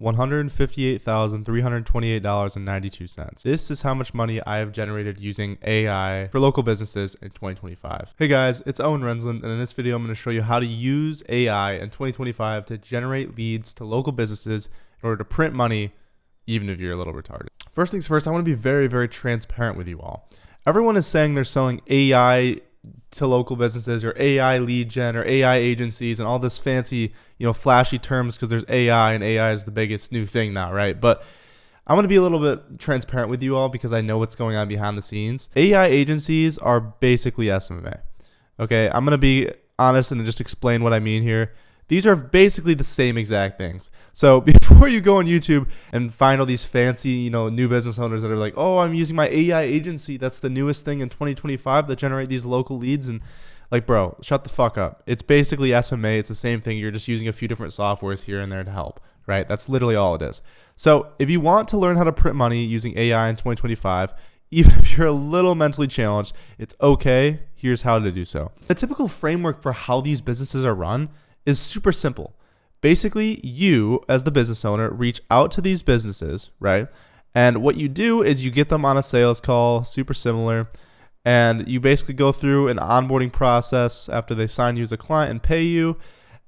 $158,328.92. This is how much money I have generated using AI for local businesses in 2025. Hey guys, it's Owen Rensland, and in this video I'm going to show you how to use AI in 2025 to generate leads to local businesses in order to print money, even if you're a little retarded. First things first, I want to be very, very transparent with you all. Everyone is saying they're selling AI to local businesses or AI lead gen or AI agencies and all this fancy, flashy terms because there's AI and AI is the biggest new thing now, right? But I want to be a little bit transparent with you all because I know what's going on behind the scenes. AI agencies are basically SMA. Okay, I'm going to be honest and just explain what I mean here. These are basically the same exact things. So before you go on YouTube and find all these fancy, new business owners that are like, oh, I'm using my AI agency. That's the newest thing in 2025 that generate these local leads. And like, bro, shut the fuck up. It's basically SMA. It's the same thing. You're just using a few different softwares here and there to help, right? That's literally all it is. So if you want to learn how to print money using AI in 2025, even if you're a little mentally challenged, it's okay. Here's how to do so. The typical framework for how these businesses are run is super simple. Basically, you as the business owner reach out to these businesses, right? And what you do is you get them on a sales call, super similar, and you basically go through an onboarding process after they sign you as a client and pay you.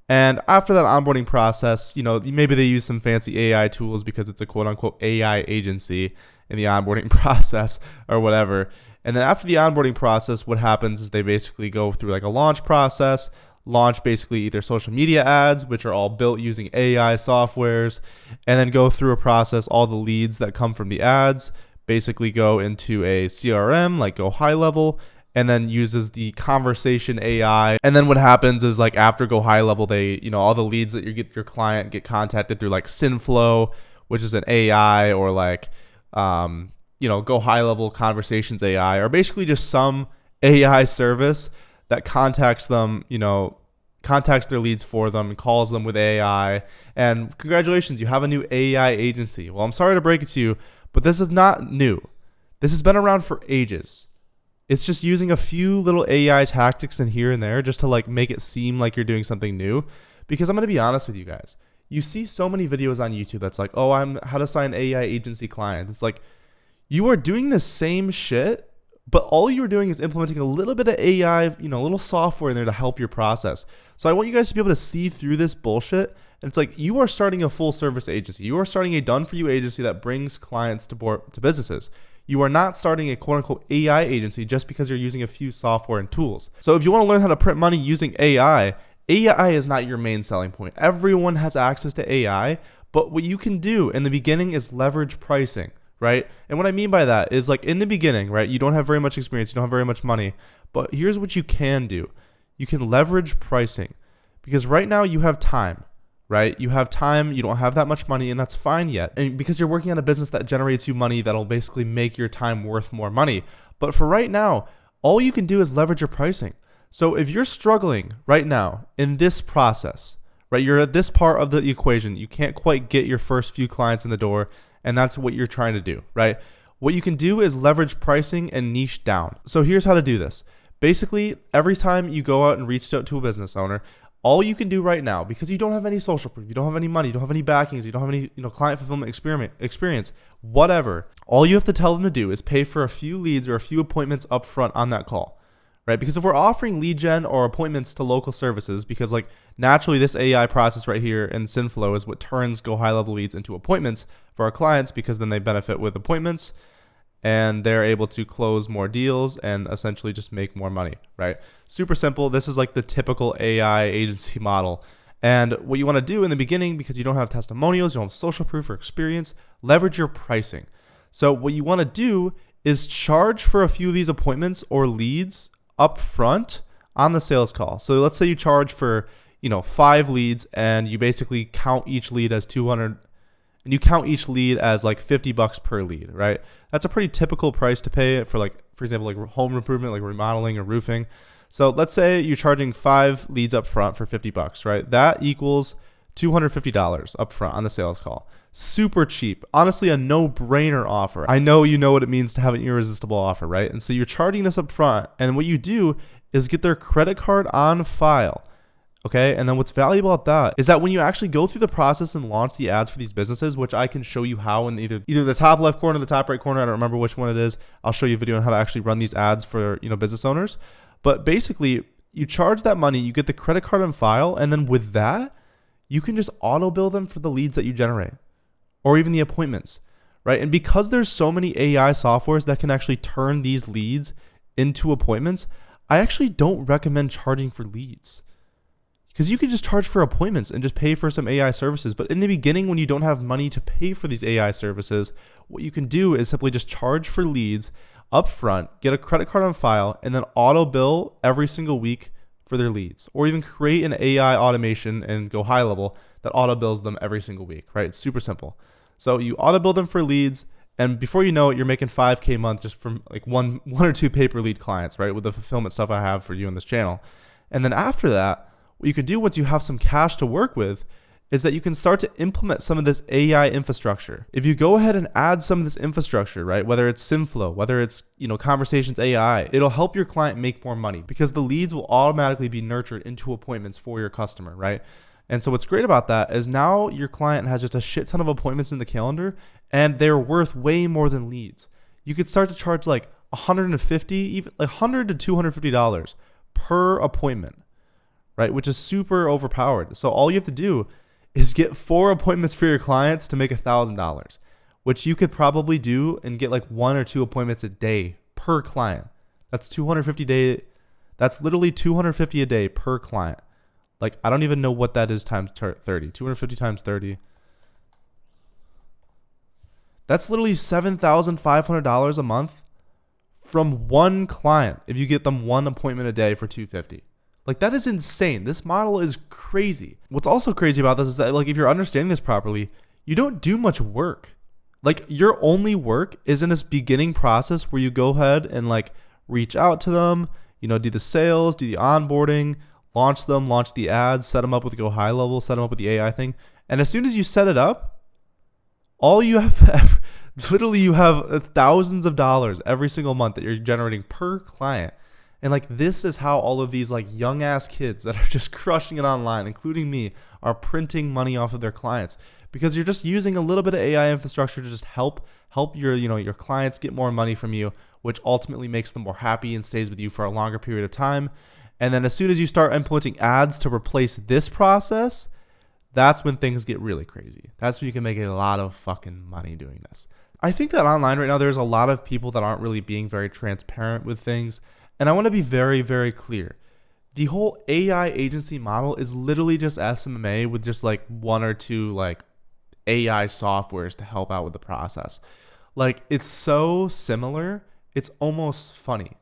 And after that onboarding process, maybe they use some fancy AI tools because it's a quote unquote AI agency in the onboarding process or whatever. And then after the onboarding process, what happens is they basically go through like a launch process, launch basically either social media ads, which are all built using AI softwares, and then go through a process. All the leads that come from the ads basically go into a CRM, like Go High Level, and then uses the conversation AI. And then what happens is like after Go High Level, they, all the leads that your client get contacted through like Synflow, which is an AI, or like, Go High Level Conversations AI, or basically just some AI service that contacts them, contacts their leads for them and calls them with AI. And congratulations, you have a new AI agency. Well, I'm sorry to break it to you, but this is not new. This has been around for ages. It's just using a few little AI tactics in here and there just to like make it seem like you're doing something new. Because I'm going to be honest with you guys. You see so many videos on YouTube that's like, oh, I'm how to sign AI agency clients. It's like you are doing the same shit, but all you're doing is implementing a little bit of AI, a little software in there to help your process. So I want you guys to be able to see through this bullshit. And it's like you are starting a full service agency. You are starting a done for you agency that brings clients to businesses. You are not starting a quote unquote AI agency just because you're using a few software and tools. So if you want to learn how to print money using AI, AI is not your main selling point. Everyone has access to AI, but what you can do in the beginning is leverage pricing. Right? And what I mean by that is like in the beginning, right? You don't have very much experience. You don't have very much money, but here's what you can do. You can leverage pricing because right now you have time, right? You have time. You don't have that much money and that's fine yet. And because you're working on a business that generates you money, that'll basically make your time worth more money. But for right now, all you can do is leverage your pricing. So if you're struggling right now in this process, right? You're at this part of the equation. You can't quite get your first few clients in the door. And that's what you're trying to do, right? What you can do is leverage pricing and niche down. So here's how to do this. Basically, every time you go out and reach out to a business owner, all you can do right now, because you don't have any social proof, you don't have any money, you don't have any backings, you don't have any client fulfillment experience, whatever, all you have to tell them to do is pay for a few leads or a few appointments up front on that call. Right? Because if we're offering lead gen or appointments to local services, because like naturally this AI process right here in Synflow is what turns Go High Level leads into appointments for our clients, because then they benefit with appointments and they're able to close more deals and essentially just make more money, right? Super simple. This is like the typical AI agency model. And what you want to do in the beginning, because you don't have testimonials, you don't have social proof or experience, leverage your pricing. So what you want to do is charge for a few of these appointments or leads up front on the sales call. So let's say you charge for, 5 leads and you basically count each lead as 200 and you count each lead as like $50 per lead, right? That's a pretty typical price to pay for like, for example, like home improvement, like remodeling or roofing. So let's say you're charging 5 leads up front for $50, right? That equals $250 up front on the sales call. Super cheap. Honestly, a no-brainer offer. I know you know what it means to have an irresistible offer, right? And so you're charging this up front, and what you do is get their credit card on file Okay. And then what's valuable about that is that when you actually go through the process and launch the ads for these businesses, which I can show you how in either the top left corner or the top right corner, I don't remember which one it is. I'll show you a video on how to actually run these ads for, business owners. But basically you charge that money, you get the credit card on file. And then with that, you can just auto bill them for the leads that you generate or even the appointments, right? And because there's so many AI softwares that can actually turn these leads into appointments, I actually don't recommend charging for leads. Because you can just charge for appointments and just pay for some AI services. But in the beginning, when you don't have money to pay for these AI services, what you can do is simply just charge for leads up front, get a credit card on file, and then auto bill every single week for their leads. Or even create an AI automation and go high level that auto bills them every single week, right? It's super simple. So you auto bill them for leads, and before you know it, you're making $5K a month just from like one or two pay per lead clients, right? With the fulfillment stuff I have for you on this channel. And then after that, what you can do once you have some cash to work with is that you can start to implement some of this AI infrastructure. If you go ahead and add some of this infrastructure, right, whether it's SimFlow, whether it's, Conversations AI, it'll help your client make more money because the leads will automatically be nurtured into appointments for your customer, right? And so what's great about that is now your client has just a shit ton of appointments in the calendar and they're worth way more than leads. You could start to charge like $150, even like $100 to $250 per appointment. Right, which is super overpowered. So all you have to do is get 4 appointments for your clients to make $1,000, which you could probably do and get like 1 or 2 appointments a day per client. That's 250 day. That's literally 250 a day per client. Like I don't even know what that is times 30. 250 times 30. That's literally $7,500 a month from one client if you get them 1 appointment a day for $250. Like that is insane. This model is crazy. What's also crazy about this is that like if you're understanding this properly, you don't do much work. Like your only work is in this beginning process where you go ahead and like reach out to them, do the sales, do the onboarding, launch the ads, set them up with Go High Level, set them up with the AI thing. And as soon as you set it up, all you have, literally you have thousands of dollars every single month that you're generating per client. And like this is how all of these like young ass kids that are just crushing it online, including me, are printing money off of their clients because you're just using a little bit of AI infrastructure to just help your your clients get more money from you, which ultimately makes them more happy and stays with you for a longer period of time. And then as soon as you start implementing ads to replace this process, that's when things get really crazy. That's when you can make a lot of fucking money doing this. I think that online right now there's a lot of people that aren't really being very transparent with things. And I want to be very, very clear. The whole AI agency model is literally just SMA with just like 1 or 2 like AI softwares to help out with the process. Like it's so similar, it's almost funny,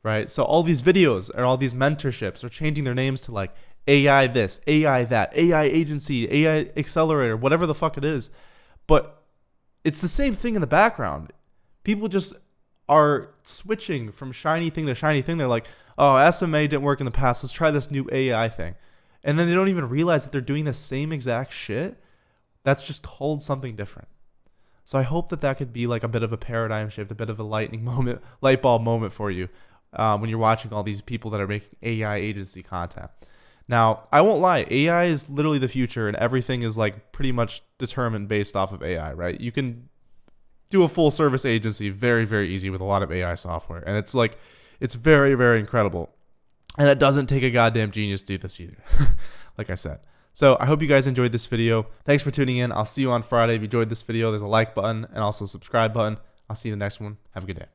right? So all these videos or all these mentorships are changing their names to like AI this, AI that, AI agency, AI accelerator, whatever the fuck it is. But it's the same thing in the background. People just are switching from shiny thing to shiny thing. They're like, oh, SMA didn't work in the past. Let's try this new AI thing. And then they don't even realize that they're doing the same exact shit. That's just called something different. So I hope that could be like a bit of a paradigm shift, a bit of a light bulb moment for you when you're watching all these people that are making AI agency content. Now, I won't lie. AI is literally the future and everything is like pretty much determined based off of AI, right? You can do a full service agency very, very easy with a lot of AI software. And it's very, very incredible. And it doesn't take a goddamn genius to do this either, like I said. So I hope you guys enjoyed this video. Thanks for tuning in. I'll see you on Friday. If you enjoyed this video, there's a like button and also a subscribe button. I'll see you in the next one. Have a good day.